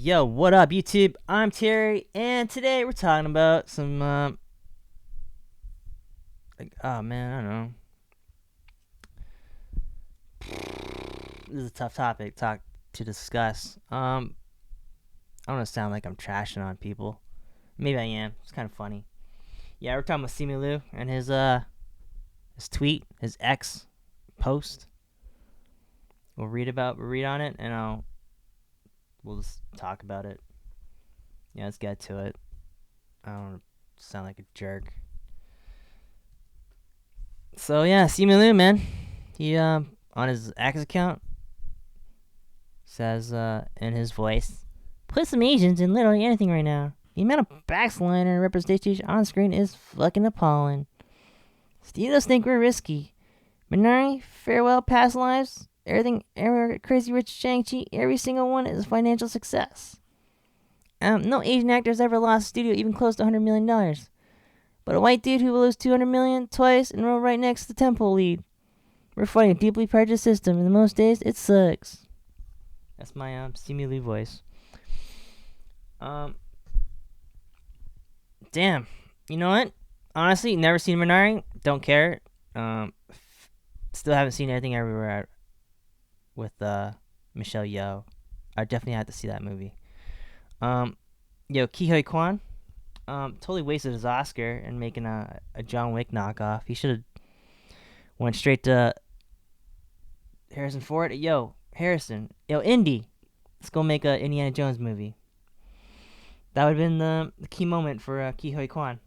Yo, what up, YouTube? I'm Terry, and today we're talking about some, oh man, I don't know. This is a tough topic to discuss. I don't want to sound like I'm trashing on people. Maybe I am. It's kind of funny. Yeah, we're talking about Simu and his tweet, his ex post. We'll read on it, and we'll just talk about it. Yeah, let's get to it. I don't want to sound like a jerk. So yeah, Simu, man, he on his X account says in his voice, "Put some Asians in literally anything right now. The amount of backsliding and representation on screen is fucking appalling. Studios think we're risky. Minari, Farewell, Past Lives, everything, Crazy Rich, Shang-Chi, every single one is a financial success. No Asian actor has ever lost a studio even close to $100 million. But a white dude who will lose $200 million twice and roll right next to the temple lead. We're fighting a deeply prejudiced system, and most days it sucks." That's my Simu voice. Damn. You know what? Honestly, never seen Minari. Don't care. Still haven't seen Anything Everywhere with Michelle Yeoh. I definitely have to see that movie. Yo, Ke Huy Quan. Totally wasted his Oscar in making a John Wick knockoff. He should have went straight to Harrison Ford. Yo, Harrison. Yo, Indy. Let's go make a Indiana Jones movie. That would have been the key moment for Ke Huy Quan.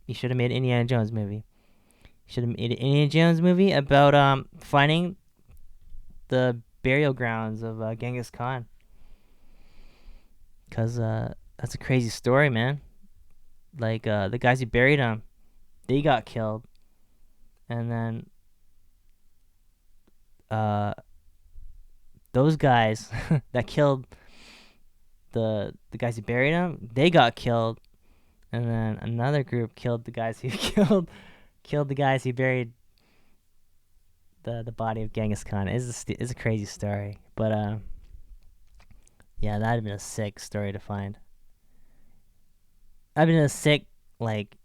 He should have made an Indiana Jones movie. He should have made an Indiana Jones movie about finding the burial grounds of Genghis Khan. Because that's a crazy story, man. Like, the guys who buried him, they got killed. And then those guys that killed the guys who buried him, they got killed. And then another group killed the guys who killed the guys who buried the body of Genghis Khan. It's a crazy story. But yeah, that'd have been a sick story to find. I've been a sick, like,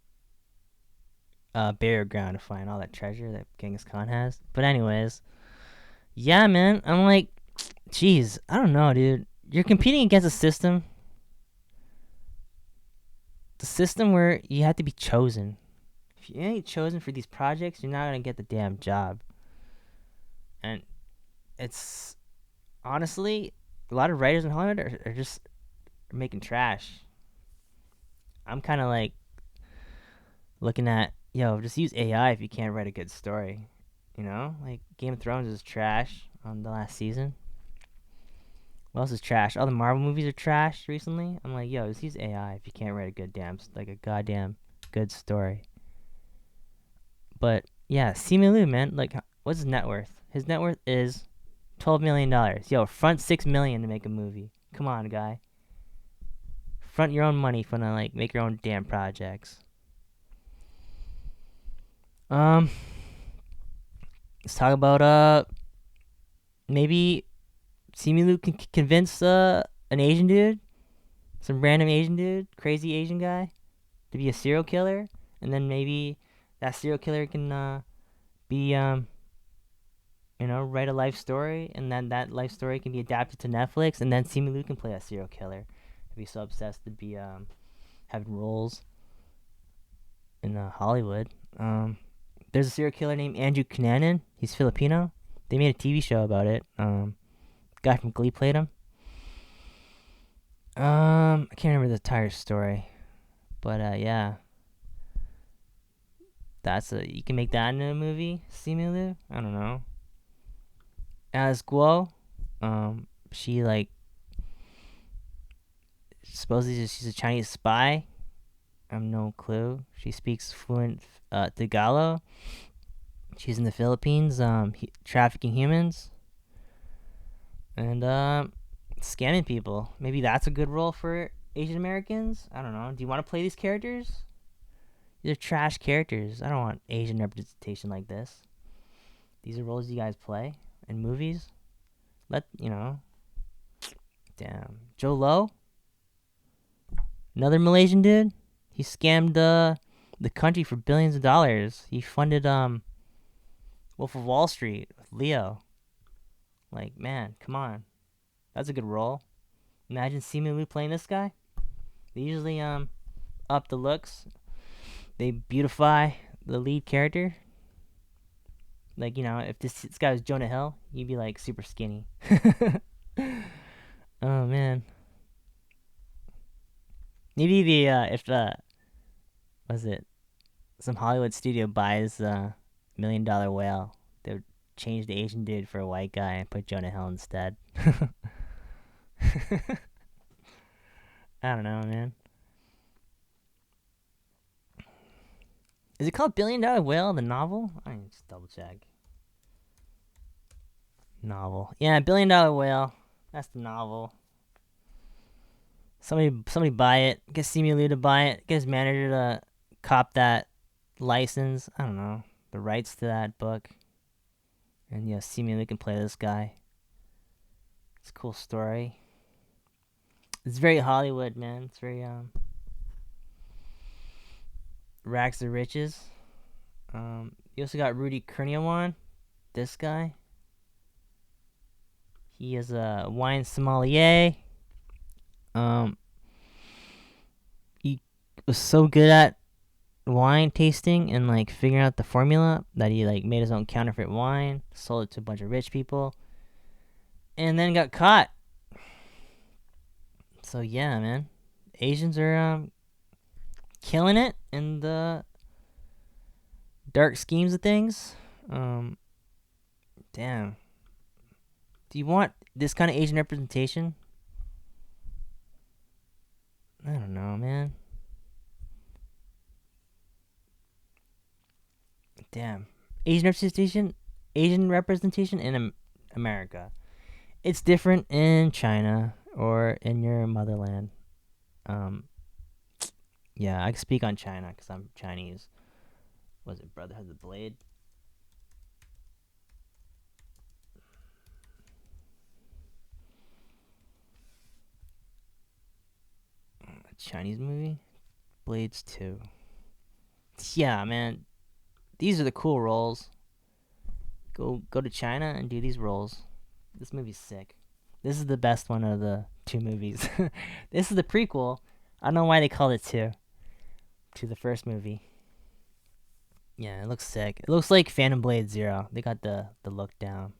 burial ground to find all that treasure that Genghis Khan has. But anyways, yeah, man, I'm like, jeez, I don't know, dude. You're competing against a system. The system where you have to be chosen. If you ain't chosen for these projects, you're not gonna get the damn job. And it's honestly, a lot of writers in Hollywood are just making trash. I'm kind of like looking at, yo, just use AI if you can't write a good story. You know, like Game of Thrones is trash on the last season. What else is trash? All the Marvel movies are trash recently. I'm like, yo, just use AI if you can't write a goddamn good story. But yeah, Simu, man, like, what's his net worth? His net worth is $12 million. Yo, front $6 million to make a movie. Come on, guy. Front your own money for like make your own damn projects. Let's talk about maybe Simu can convince an Asian dude, some random Asian dude, crazy Asian guy, to be a serial killer, and then maybe that serial killer can be write a life story, and then that life story can be adapted to Netflix, and then Simu can play a serial killer if he's so obsessed to be having roles in Hollywood. There's a serial killer named Andrew Cunanan. He's Filipino. They made a TV show about it. Guy from Glee played him. I can't remember the entire story, but yeah, you can make that into a movie. Simu, I don't know. As Guo, she like supposedly she's a Chinese spy. I have no clue. She speaks fluent Tagalog. She's in the Philippines, trafficking humans and scamming people. Maybe that's a good role for Asian Americans. I don't know. Do you want to play these characters? These are trash characters. I don't want Asian representation like this. These are roles you guys play in movies. Damn. Joe Low? Another Malaysian dude. He scammed the country for billions of dollars. He funded Wolf of Wall Street with Leo. Like, man, come on. That's a good role. Imagine Simu playing this guy. They usually up the looks. They beautify the lead character. Like, if this guy was Jonah Hill, he'd be like super skinny. Oh man. Maybe the if was it some Hollywood studio buys $1 million whale, they would change the Asian dude for a white guy and put Jonah Hill instead. I don't know, man. Is it called $1 Billion Whale, the novel? I need to just double check. Novel. Yeah, $1 Billion Whale. That's the novel. Somebody buy it. Get Simu to buy it. Get his manager to cop that license. I don't know. The rights to that book. And yeah, Simu can play this guy. It's a cool story. It's very Hollywood, man. It's very rags to riches. You also got Rudy Kurniawan. This guy. He is a wine sommelier. He was so good at wine tasting and like figuring out the formula that he like made his own counterfeit wine, sold it to a bunch of rich people, and then got caught. So yeah, man, Asians are killing it in the dark schemes of things. Damn. Do you want this kind of Asian representation? I don't know, man. Damn. Asian representation in America. It's different in China or in your motherland. Um, yeah, I can speak on China because I'm Chinese. Was it Brotherhood of the Blade? A Chinese movie? Blades 2. Yeah, man. These are the cool roles. Go to China and do these roles. This movie's sick. This is the best one of the two movies. This is the prequel. I don't know why they called it 2 to the first movie. Yeah, it looks sick. It looks like Phantom Blade Zero. They got the look down.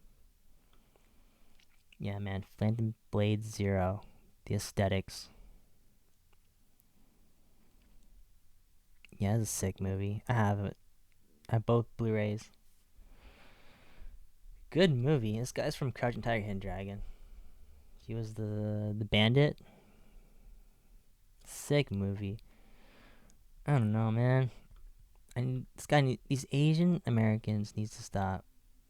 Yeah, man. Phantom Blade Zero. The aesthetics. Yeah, it's a sick movie. I have it. I have both Blu-rays. Good movie. This guy's from Crouching Tiger, Hidden Dragon. He was the bandit. Sick movie. I don't know, man. These Asian Americans needs to stop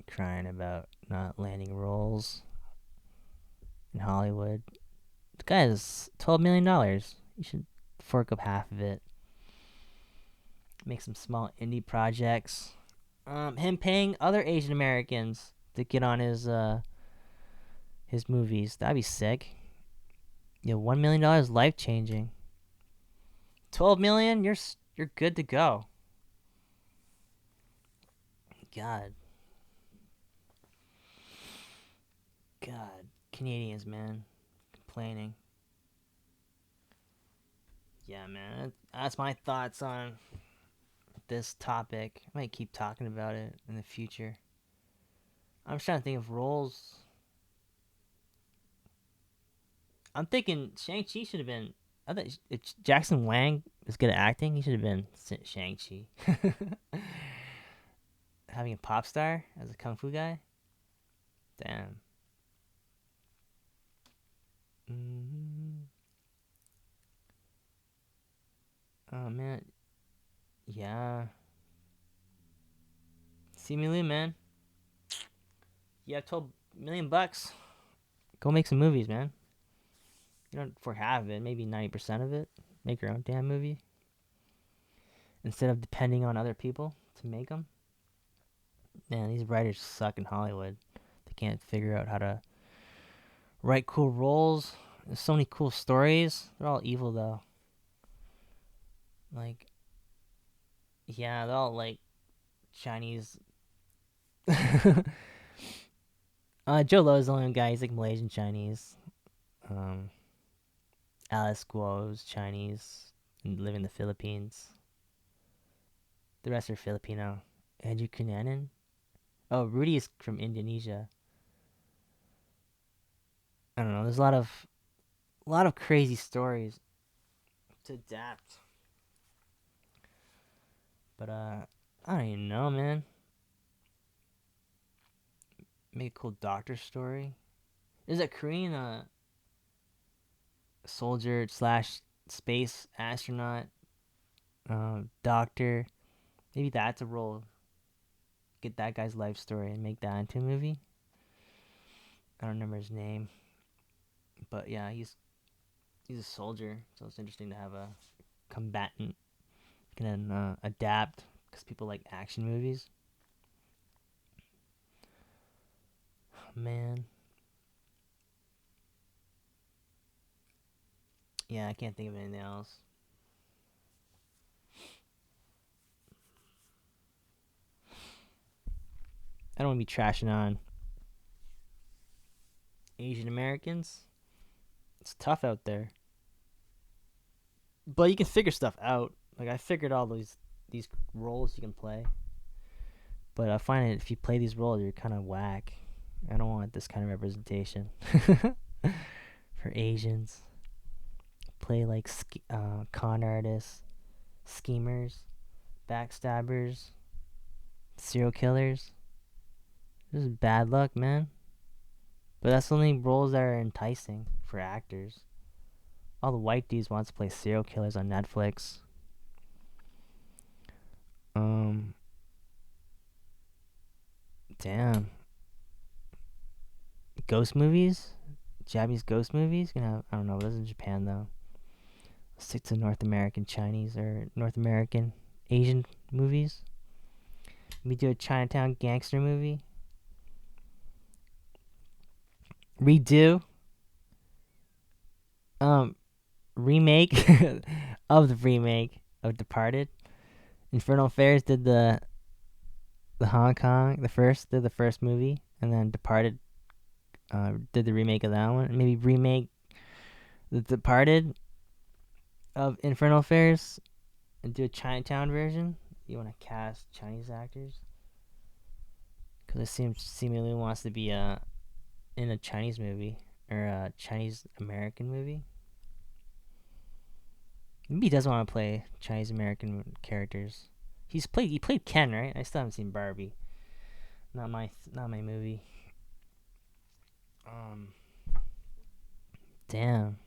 crying about not landing roles in Hollywood. The guy has $12 million. You should fork up half of it. Make some small indie projects. Him paying other Asian Americans to get on his movies. That'd be sick. Yeah, $1 million, life changing. 12 million, you're good to go. God, Canadians, man, complaining. Yeah, man, that's my thoughts on this topic. I might keep talking about it in the future. I'm just trying to think of roles. I'm thinking Shang-Chi should have been. I thought Jackson Wang was good at acting. He should have been Shang-Chi. Having a pop star as a kung fu guy? Damn. Mm-hmm. Oh, man. Yeah. Seemingly, man. You have $12 million. Go make some movies, man. You don't for half of it, maybe 90% of it. Make your own damn movie. Instead of depending on other people to make them. Man, these writers suck in Hollywood. They can't figure out how to write cool roles. There's so many cool stories. They're all evil, though. Like, yeah, they're all like Chinese. Joe Lowe's the only guy. He's like Malaysian Chinese. Um, Alice Guo's Chinese and live in the Philippines. The rest are Filipino. Andrew Cunanan. Oh, Rudy is from Indonesia. I don't know. There's a lot of crazy stories to adapt. But I don't even know, man. Make a cool doctor story. There's a Korean soldier slash space astronaut doctor. Maybe that's a role. Get that guy's life story and make that into a movie. I don't remember his name, but yeah, he's a soldier, so it's interesting to have a combatant can adapt because people like action movies. Man, yeah, I can't think of anything else. I don't want to be trashing on Asian Americans. It's tough out there, but you can figure stuff out. Like I figured all these roles you can play, but I find it if you play these roles, you're kind of whack. I don't want this kind of representation for Asians. Play like con artists, schemers, backstabbers, serial killers. This is bad luck, man. But that's the only roles that are enticing for actors. All the white dudes wants to play serial killers on Netflix. Um, damn. Ghost movies, Japanese ghost movies. Gonna have, I don't know. This is in Japan though. Stick to North American Chinese or North American Asian movies. We do a Chinatown gangster movie. Redo. Um, remake of the remake of Departed. Infernal Affairs did the Hong Kong did the first movie, and then Departed did the remake of that one. Maybe remake the Departed of Infernal Affairs and do a Chinatown version. You want to cast Chinese actors because it seems seemingly wants to be in a Chinese movie or a Chinese American movie. Maybe he doesn't want to play Chinese American characters. He played Ken, right? I still haven't seen Barbie. Not my movie. Um, damn.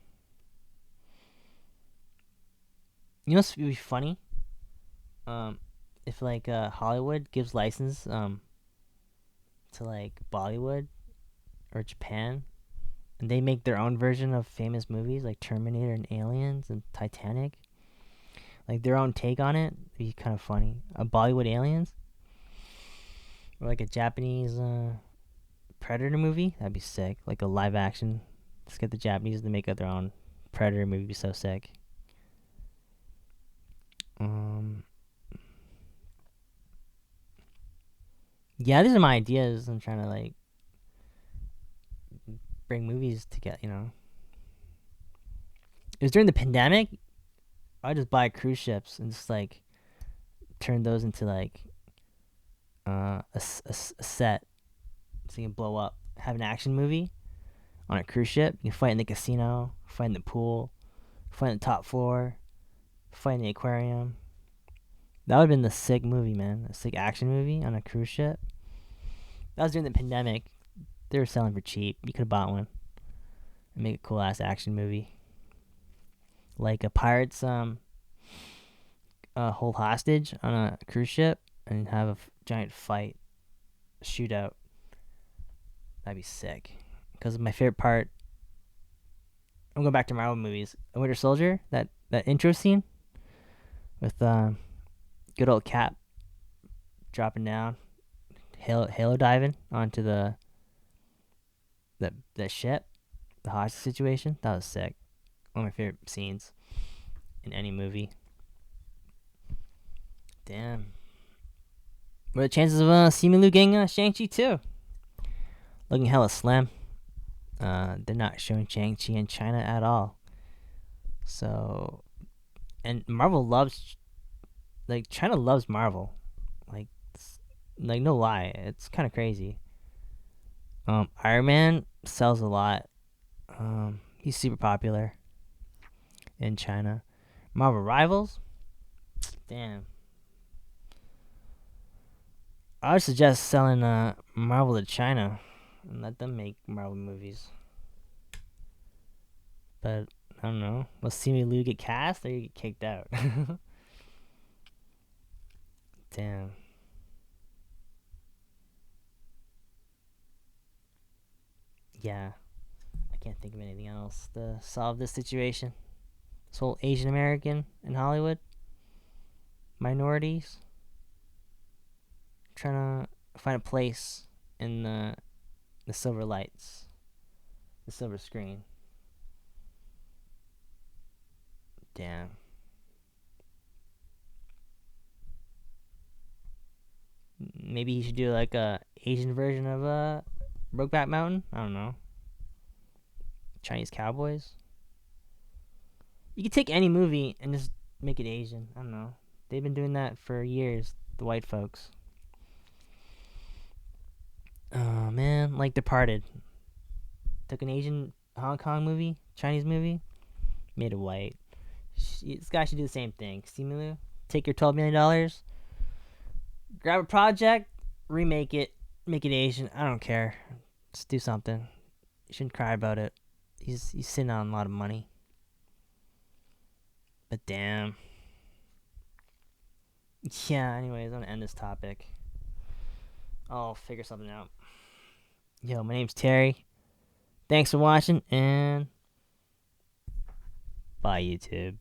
You know what's would be funny? If like Hollywood gives license to like Bollywood or Japan, and they make their own version of famous movies like Terminator and Aliens and Titanic, like their own take on it. It'd be kind of funny. A Bollywood Aliens or like a Japanese Predator movie. That'd be sick. Like a live action. Just get the Japanese to make up their own Predator movie. Be so sick. Um. Yeah, these are my ideas. I'm trying to like bring movies together. It was during the pandemic. I just buy cruise ships and just like turn those into like a set so you can blow up. Have an action movie on a cruise ship. You can fight in the casino, fight in the pool, fight in the top floor, fight in the aquarium. That would have been the sick movie, man. A sick action movie on a cruise ship. That was during the pandemic. They were selling for cheap. You could have bought one and make a cool ass action movie. Like a pirates hold hostage on a cruise ship and have a giant fight, shootout. That'd be sick. Because my favorite part, I'm going back to Marvel movies. Winter Soldier, that intro scene with good old Cap dropping down, halo diving onto the ship, the hostage situation. That was sick. One of my favorite scenes in any movie. Damn. What are the chances of Simu getting Shang-Chi too? Looking hella slim. They're not showing Shang-Chi in China at all. So, and Marvel loves, like, China loves Marvel. Like, like no lie, it's kind of crazy. Iron Man sells a lot. He's super popular in China. Marvel Rivals, damn. I would suggest selling Marvel to China and let them make Marvel movies. But I don't know. Will Simu Liu get cast or you get kicked out? Damn. Yeah. I can't think of anything else to solve this situation. This whole Asian American in Hollywood, minorities, trying to find a place in the silver lights, the silver screen. Damn. Maybe he should do like a Asian version of Brokeback Mountain. I don't know. Chinese cowboys. You could take any movie and just make it Asian. I don't know. They've been doing that for years. The white folks. Oh man, like Departed. Took an Asian Hong Kong movie, Chinese movie, made it white. This guy should do the same thing. Simu, take your $12 million, grab a project, remake it, make it Asian. I don't care. Just do something. You shouldn't cry about it. He's sitting on a lot of money. But damn. Yeah. Anyways, I'm gonna end this topic. I'll figure something out. Yo, my name's Terry. Thanks for watching, and bye, YouTube.